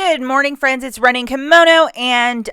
Good morning, friends. It's RUNNN Kimono, and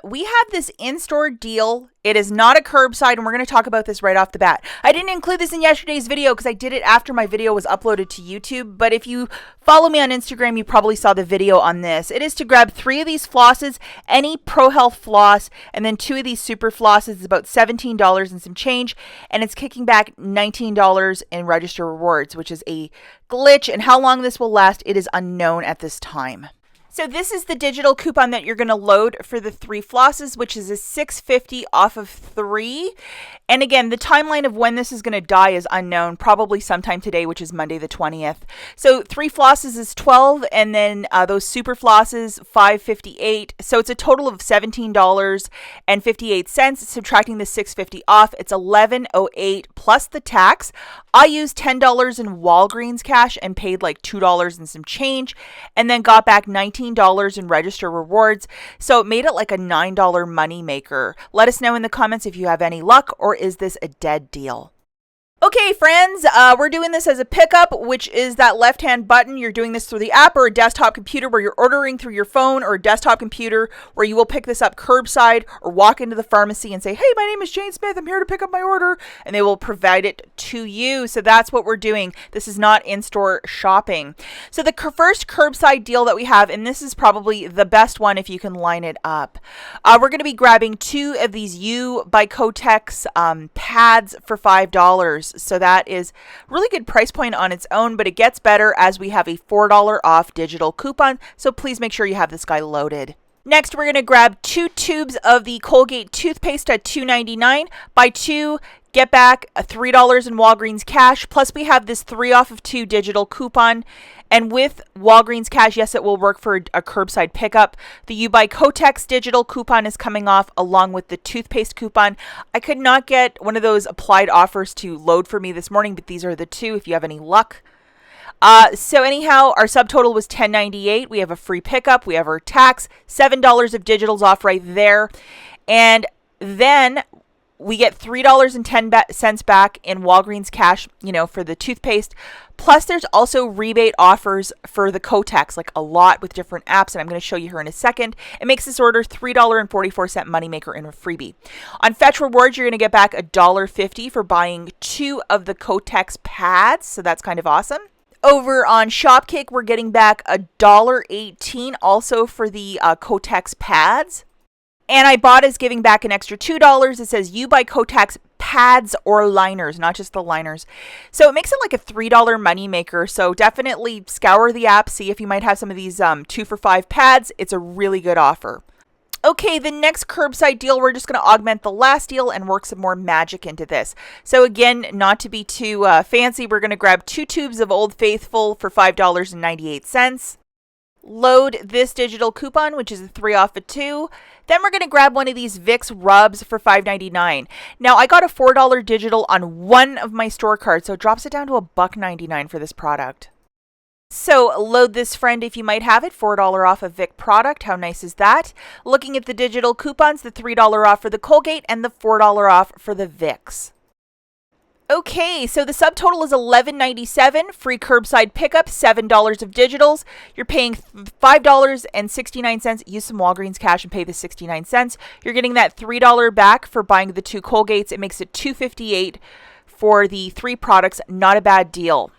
we have this in-store deal. It is not a curbside, and we're going to talk about this right off the bat. I didn't include this in yesterday's video because I did it after my video was uploaded to YouTube, but if you follow me on Instagram, you probably saw the video on this. It is to grab 3 of these flosses, any Pro Health floss, and then 2 of these Super flosses. It's about $17 and some change, and it's kicking back $19 in register rewards, which is a glitch, and how long this will last, it is unknown at this time. So this is the digital coupon that you're going to load for the 3 flosses, which is a $6.50 off of 3. And again, the timeline of when this is going to die is unknown, probably sometime today, which is Monday the 20th. So 3 flosses is $12, and then those super flosses, $5.58. So it's a total of $17.58, subtracting the $6.50 off. It's $11.08 plus the tax. I used $10 in Walgreens cash and paid like $2 and some change, and then got back $19 in register rewards. So it made it like a $9 money maker. Let us know in the comments if you have any luck, or is this a dead deal? Okay, friends, we're doing this as a pickup, which is that left-hand button. You're doing this through the app or a desktop computer where you're ordering through your phone, or a desktop computer where you will pick this up curbside or walk into the pharmacy and say, hey, my name is Jane Smith. I'm here to pick up my order, and they will provide it to you. So that's what we're doing. This is not in-store shopping. So the first curbside deal that we have, and this is probably the best one if you can line it up. We're going to be grabbing 2 of these by Kotex pads for $5. So that is really good price point on its own, but it gets better as we have a $4 off digital coupon. So please make sure you have this guy loaded. Next, we're going to grab 2 tubes of the Colgate toothpaste at $2.99. Buy 2, get back $3 in Walgreens cash. Plus, we have this 3 off of 2 digital coupon. And with Walgreens cash, yes, it will work for a curbside pickup. The You Buy Kotex digital coupon is coming off along with the toothpaste coupon. I could not get one of those applied offers to load for me this morning, but these are the 2 if you have any luck. So anyhow, our subtotal was $10.98. We have a free pickup. We have our tax, $7 of digitals off right there. And then we get $3.10 back in Walgreens cash, for the toothpaste. Plus, there's also rebate offers for the Kotex, like a lot with different apps, and I'm going to show you here in a second. It makes this order $3.44 moneymaker and a freebie. On Fetch Rewards, you're going to get back $1.50 for buying 2 of the Kotex pads, so that's kind of awesome. Over on Shopkick, we're getting back $1.18 also for the Kotex pads. And IBOTTA is giving back an extra $2. It says You Buy Kotex pads or liners, not just the liners. So it makes it like a $3 money maker. So definitely scour the app, see if you might have some of these 2 for $5 pads. It's a really good offer. Okay, the next curbside deal, we're just going to augment the last deal and work some more magic into this. So again, not to be too fancy, we're going to grab 2 tubes of Old Faithful for $5.98. Load this digital coupon, which is a 3 off of 2. Then we're going to grab one of these Vicks rubs for $5.99. Now, I got a $4 digital on one of my store cards, so it drops it down to $1.99 for this product. So load this, friend, if you might have it. $4 off a Vic product. How nice is that? Looking at the digital coupons, the $3 off for the Colgate and the $4 off for the Vicks. Okay, so the subtotal is $11.97, free curbside pickup, $7 of digitals. You're paying $5.69. Use some Walgreens cash and pay the 69 cents. You're getting that $3 back for buying the 2 Colgates. It makes it $2.58 for the 3 products. Not a bad deal.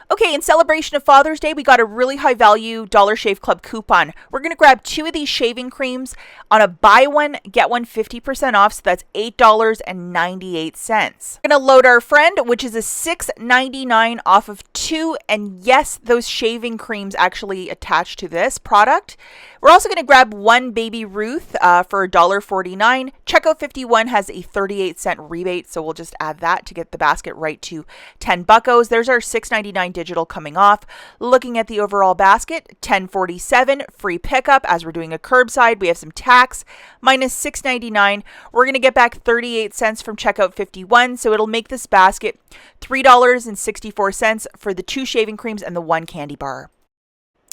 Okay, in celebration of Father's Day, we got a really high value Dollar Shave Club coupon. We're going to grab 2 of these shaving creams on a buy one, get one 50% off. So that's $8.98. We're going to load our friend, which is a $6.99 off of 2. And yes, those shaving creams actually attach to this product. We're also going to grab 1 Baby Ruth for $1.49. Checkout 51 has a 38-cent rebate, so we'll just add that to get the basket right to 10 buckos. There's our $6.99 digital coming off. Looking at the overall basket, $10.47 free pickup. As we're doing a curbside, we have some tax minus $6.99. We're going to get back 38 cents from checkout 51, so it'll make this basket $3.64 for the 2 shaving creams and the 1 candy bar.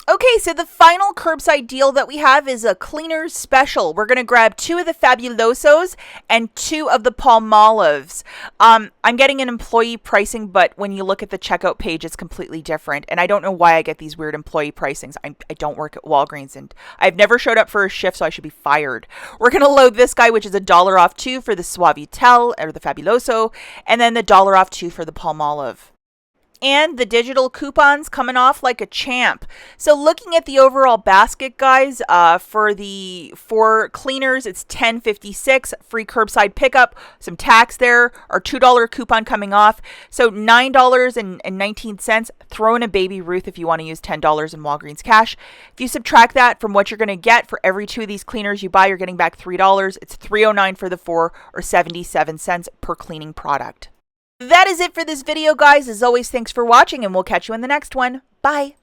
Okay, so the final curbside deal that we have is a cleaner's special. We're going to grab 2 of the Fabulosos and 2 of the Palmolives. I'm getting an employee pricing, but when you look at the checkout page, it's completely different. And I don't know why I get these weird employee pricings. I don't work at Walgreens, and I've never showed up for a shift, so I should be fired. We're going to load this guy, which is $1 off 2 for the Suavitel, or the Fabuloso, and then the $1 off 2 for the Palmolive. And the digital coupons coming off like a champ. So looking at the overall basket, guys, for the 4 cleaners, it's $10.56, free curbside pickup, some tax there, our $2 coupon coming off. So $9.19, throw in a Baby Ruth if you want to use $10 in Walgreens cash. If you subtract that from what you're going to get for every 2 of these cleaners you buy, you're getting back $3. It's $3.09 for the 4, or 77 cents per cleaning product. That is it for this video, guys. As always, thanks for watching, and we'll catch you in the next one. Bye.